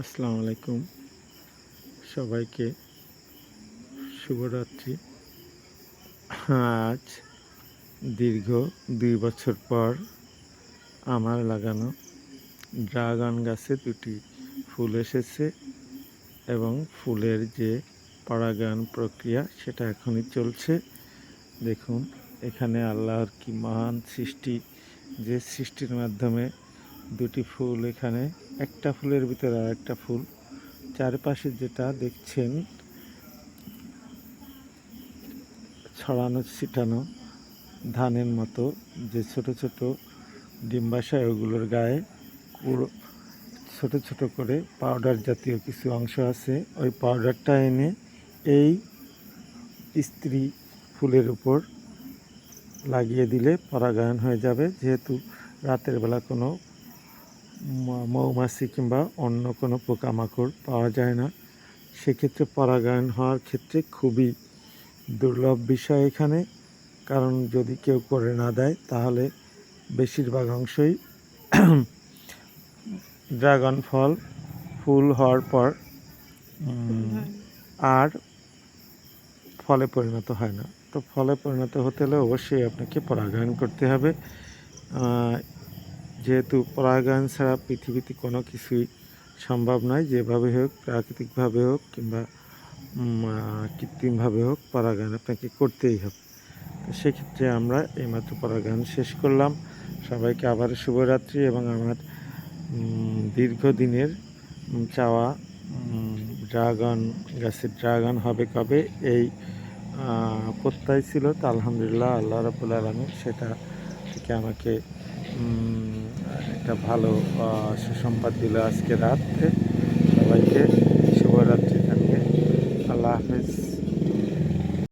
আসসালামু আলাইকুম সবাইকে শুভরাত্রি। আজ দীর্ঘ 2 বছর পর আমার লাগানো ড্রাগন গাছে দুটি ফুল এসেছে এবং ফুলের যে পরাগায়ন প্রক্রিয়া সেটা এখনই চলছে। দেখুন এখানে আল্লাহর কি মহান সৃষ্টি, যে সৃষ্টির মাধ্যমে দুটি ফুল, এখানে একটা ফুলের ভিতরে আর একটা ফুল, চারপাশে যেটা দেখছেন ছড়ানো ছিটানো ধানের মতো যে ছোট ছোট ডিম্বাশয়, ওগুলোর গায়ে ছোট ছোট করে পাউডার জাতীয় কিছু অংশ আছে। ওই পাউডারটা এনে এই স্ত্রী ফুলের উপর লাগিয়ে দিলে পরাগায়ন হয়ে যাবে। যেহেতু রাতের বেলা কোনো মৌমাছি কিংবা অন্য কোনো পোকামাকড় পাওয়া যায় না, সেক্ষেত্রে পরাগায়ন হওয়ার ক্ষেত্রে খুবই দুর্লভ বিষয় এখানে। কারণ যদি কেউ করে না দেয় তাহলে বেশিরভাগ অংশই ড্রাগন ফল ফুল হওয়ার পর আর ফলে পরিণত হয় না। তো ফলে পরিণত হতে হলে অবশ্যই আপনাকে পরাগায়ন করতে হবে। যেহেতু পরাগায়ন ছাড়া পৃথিবীতে কোনো কিছুই সম্ভব নয়। যেভাবে হোক, প্রাকৃতিকভাবে হোক কিংবা কৃত্রিমভাবে হোক, পরাগায়ন আপনাকে করতেই হবে। তো সেক্ষেত্রে আমরা এইমাত্র পরাগায়ন শেষ করলাম। সবাইকে আবার শুভরাত্রি। এবং আমার দীর্ঘদিনের চাওয়া ড্রাগন গাছের ড্রাগন হবে কবে, এই প্রত্যয় ছিল। তো আলহামদুলিল্লাহ আল্লাহ রাব্বুল আলামিন সেটা থেকে আমাকে একটা ভালো সুসংবাদ দিল আজকে রাতে। সবাইকে শুভরাত্রি জানিয়ে আল্লাহ হাফেজ।